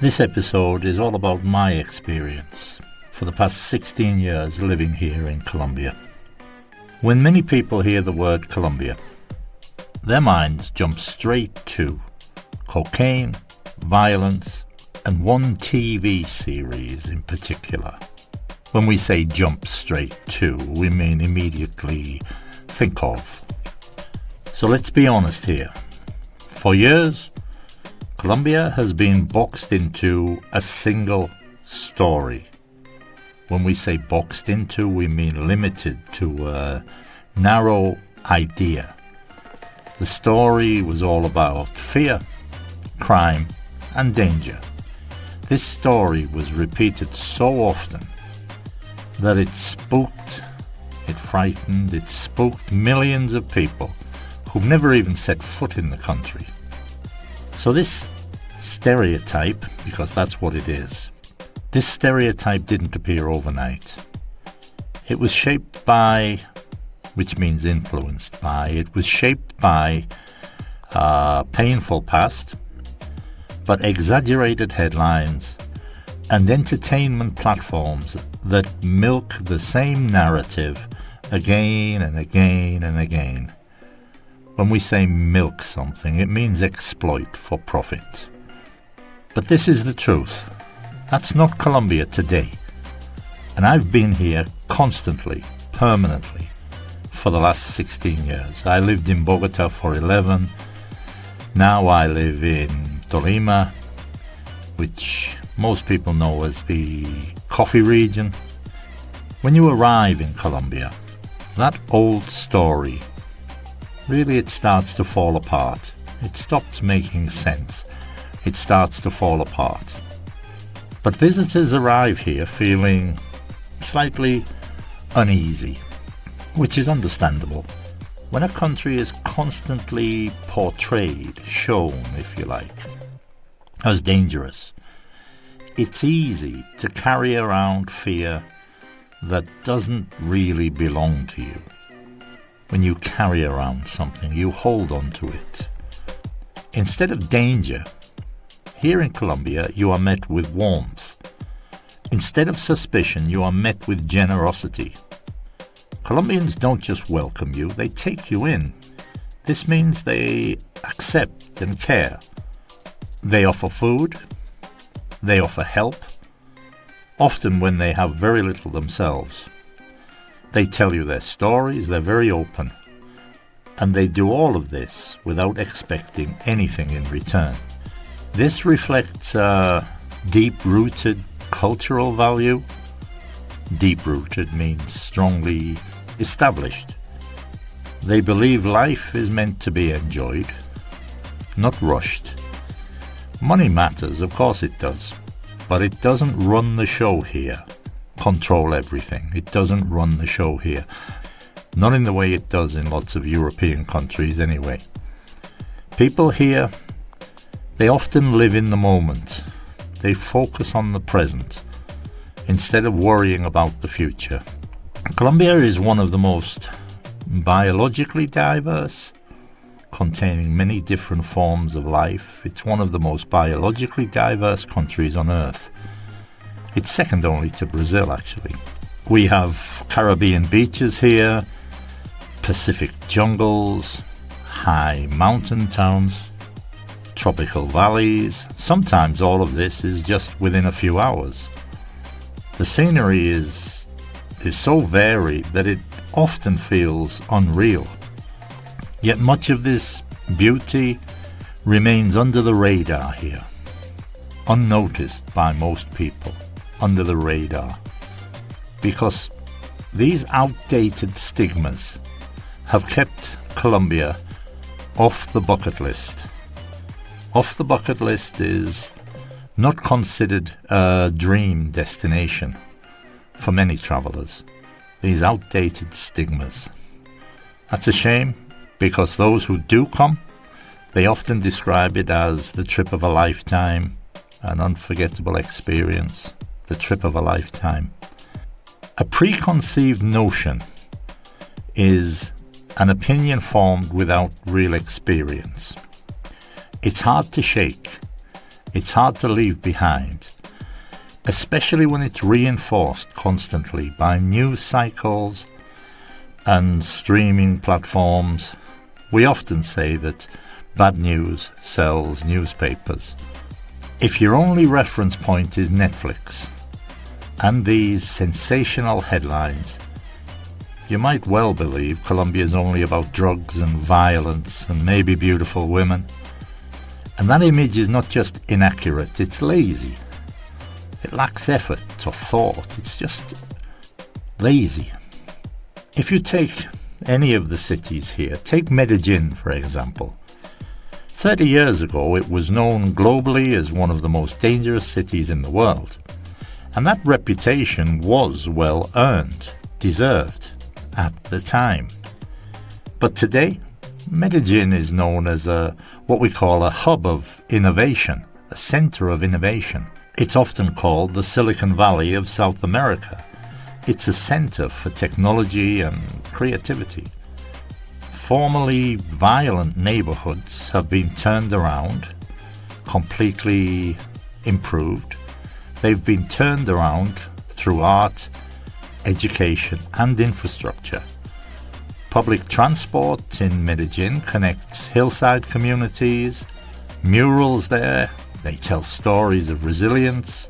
This episode is all about my experience for the past 16 years living here in Colombia. When many people hear the word Colombia, their minds jump straight to cocaine, violence, and one TV series in particular. When we say jump straight to, we mean immediately think of. So let's be honest here. For years, Colombia has been boxed into a single story. When we say boxed into, we mean limited to a narrow idea. The story was all about fear, crime, and danger. This story was repeated so often that it spooked, it frightened, it spooked millions of people who've never even set foot in the country. So this stereotype, because that's what it is, this stereotype didn't appear overnight. It was shaped by, which means influenced by, it was shaped by a painful past, but exaggerated headlines and entertainment platforms that milk the same narrative again and again and again. When we say milk something, it means exploit for profit. But this is the truth. That's not Colombia today. And I've been here constantly, permanently, for the last 16 years. I lived in Bogota for 11. Now I live in Tolima, which most people know as the coffee region. When you arrive in Colombia, that old story, really it starts to fall apart. It stops making sense. It starts to fall apart. But visitors arrive here feeling slightly uneasy, which is understandable. When a country is constantly portrayed, shown, if you like, as dangerous, it's easy to carry around fear that doesn't really belong to you. When you carry around something, you hold on to it. Instead of danger, here in Colombia, you are met with warmth. Instead of suspicion, you are met with generosity. Colombians don't just welcome you, they take you in. This means they accept and care. They offer food. They offer help, often when they have very little themselves. They tell you their stories, they're very open. And they do all of this without expecting anything in return. This reflects a deep-rooted cultural value. Deep-rooted means strongly established. They believe life is meant to be enjoyed, not rushed. Money matters, of course it does, but it doesn't run the show here. Control everything. It doesn't run the show here. Not in the way it does in lots of European countries anyway. People here, they often live in the moment. They focus on the present instead of worrying about the future. Colombia is one of the most biologically diverse, containing many different forms of life. It's one of the most biologically diverse countries on earth. It's second only to Brazil, actually. We have Caribbean beaches here, Pacific jungles, high mountain towns, tropical valleys. Sometimes all of this is just within a few hours. The scenery is so varied that it often feels unreal. Yet much of this beauty remains under the radar here, unnoticed by most people, under the radar, because these outdated stigmas have kept Colombia off the bucket list. Off the bucket list is not considered a dream destination for many travelers. These outdated stigmas. That's a shame, because those who do come, they often describe it as the trip of a lifetime, an unforgettable experience, the trip of a lifetime. A preconceived notion is an opinion formed without real experience. It's hard to shake, it's hard to leave behind, especially when it's reinforced constantly by news cycles and streaming platforms. We often say that bad news sells newspapers. If your only reference point is Netflix and these sensational headlines, you might well believe Colombia is only about drugs and violence and maybe beautiful women. And that image is not just inaccurate, it's lazy. It lacks effort or thought, it's just lazy. If you take any of the cities here, take Medellin for example. 30 years ago it was known globally as one of the most dangerous cities in the world. And that reputation was well earned, deserved at the time. But today, Medellin is known as what we call a hub of innovation, a center of innovation. It's often called the Silicon Valley of South America. It's a center for technology and creativity. Formerly violent neighborhoods have been turned around, completely improved. They've been turned around through art, education and infrastructure. Public transport in Medellin connects hillside communities, murals there, they tell stories of resilience,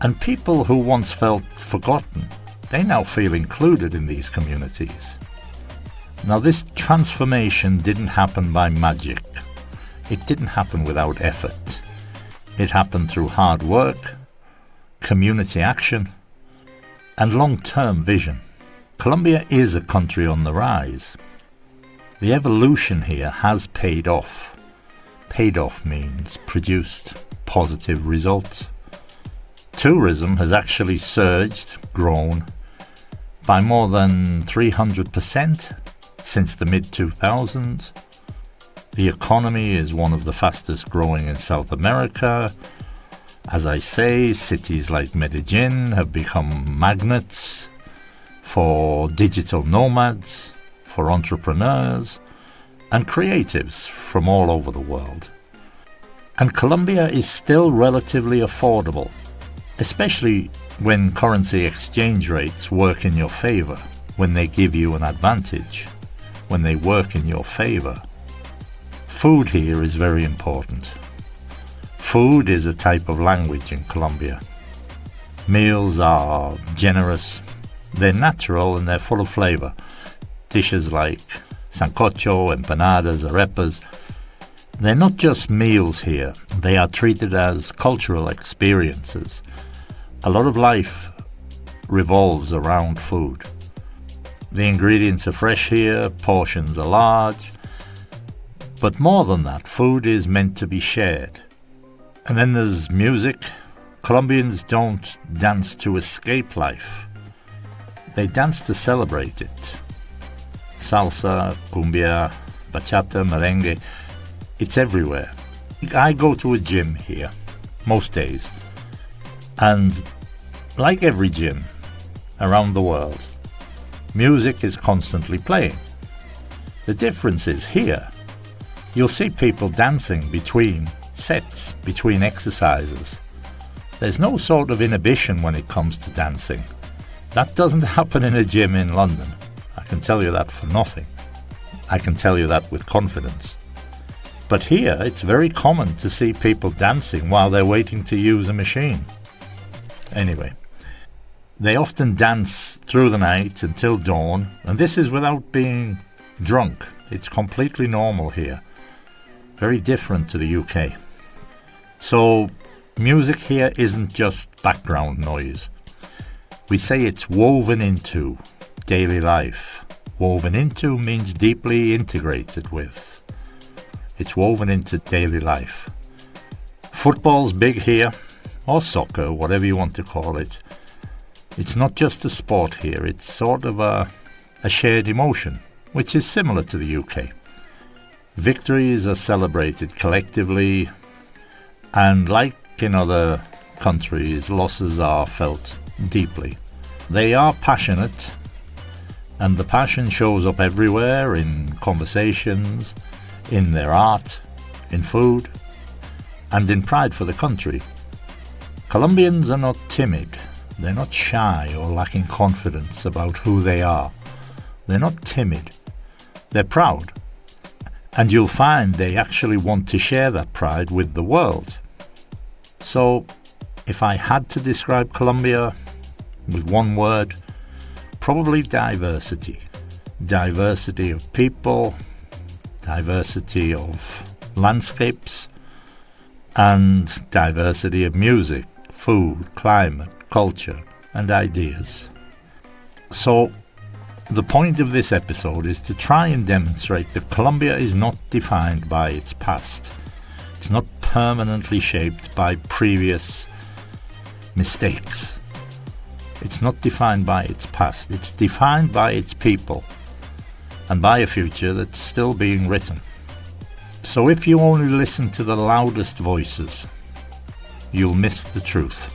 and people who once felt forgotten, they now feel included in these communities. Now this transformation didn't happen by magic. It didn't happen without effort. It happened through hard work, community action, and long-term vision. Colombia is a country on the rise. The evolution here has paid off. Paid off means produced positive results. Tourism has actually surged, grown by more than 300% since the mid-2000s. The economy is one of the fastest growing in South America. As I say, cities like Medellin have become magnets for digital nomads, for entrepreneurs, and creatives from all over the world. And Colombia is still relatively affordable, especially when currency exchange rates work in your favor, when they give you an advantage, when they work in your favor. Food here is very important. Food is a type of language in Colombia. Meals are generous, they're natural and they're full of flavor. Dishes like sancocho, empanadas, arepas, they're not just meals here, they are treated as cultural experiences. A lot of life revolves around food. The ingredients are fresh here, portions are large, but more than that, food is meant to be shared. And then there's music. Colombians don't dance to escape life. They dance to celebrate it. Salsa, cumbia, bachata, merengue, it's everywhere. I go to a gym here, most days. And like every gym around the world, music is constantly playing. The difference is here, you'll see people dancing between sets, between exercises. There's no sort of inhibition when it comes to dancing. That doesn't happen in a gym in London. I can tell you that for nothing. I can tell you that with confidence. But here, it's very common to see people dancing while they're waiting to use a machine. Anyway, they often dance through the night until dawn, and this is without being drunk. It's completely normal here. Very different to the UK. So, music here isn't just background noise. We say it's woven into daily life. Woven into means deeply integrated with. It's woven into daily life. Football's big here, or soccer, whatever you want to call it. It's not just a sport here, it's sort of a shared emotion, which is similar to the UK. Victories are celebrated collectively, and like in other countries, losses are felt deeply. They are passionate, and the passion shows up everywhere in conversations, in their art, in food. and in pride for the country. Colombians are not timid, they're not shy or lacking confidence about who they are. They're not timid, they're proud. And you'll find they actually want to share that pride with the world. So, if I had to describe Colombia with one word, probably diversity. Diversity of people, diversity of landscapes, and diversity of music, food, climate, culture, and ideas. So, the point of this episode is to try and demonstrate that Colombia is not defined by its past. It's not permanently shaped by previous mistakes. It's not defined by its past. It's defined by its people and by a future that's still being written. So if you only listen to the loudest voices, you'll miss the truth.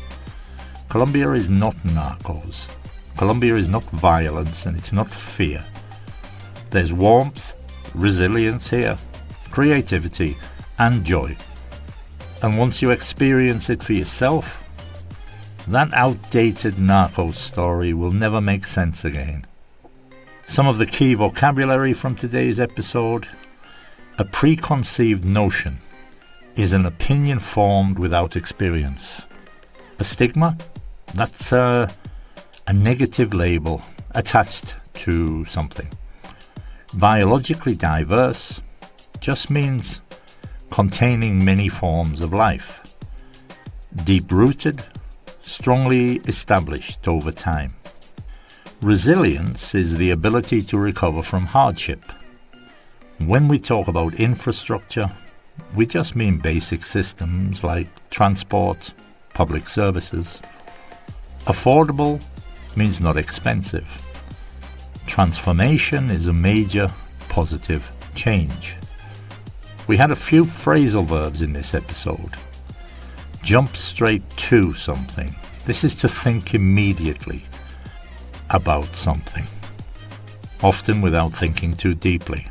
Colombia is not Narcos. Colombia is not violence, and it's not fear. There's warmth, resilience here, creativity, and joy. And once you experience it for yourself, that outdated Narcos story will never make sense again. Some of the key vocabulary from today's episode: a preconceived notion is an opinion formed without experience. A stigma, that's a negative label attached to something. Biologically diverse just means containing many forms of life. Deep-rooted, strongly established over time. Resilience is the ability to recover from hardship. When we talk about infrastructure, we just mean basic systems like transport, public services. Affordable means not expensive. Transformation is a major positive change. We had a few phrasal verbs in this episode. Jump straight to something. This is to think immediately about something, often without thinking too deeply.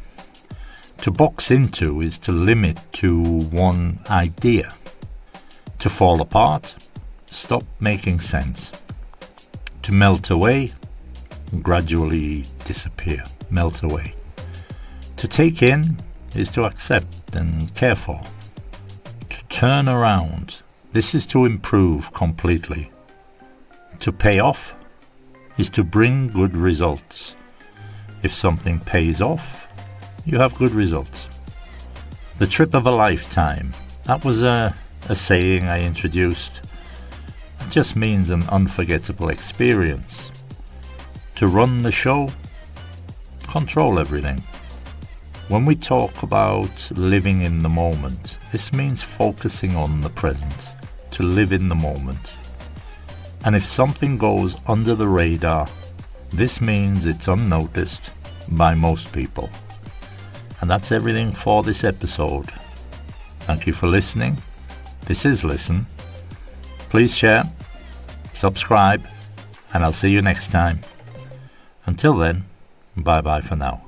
To box into is to limit to one idea. To fall apart, stop making sense. To melt away, gradually disappear, melt away. To take in is to accept and care for. To turn around, this is to improve completely. To pay off is to bring good results. If something pays off, you have good results. The trip of a lifetime, that was a saying I introduced. It just means an unforgettable experience. To run the show, control everything. When we talk about living in the moment, this means focusing on the present, to live in the moment. And if something goes under the radar, this means it's unnoticed by most people. And that's everything for this episode. Thank you for listening. This is Listen. Please share, subscribe, and I'll see you next time. Until then, bye-bye for now.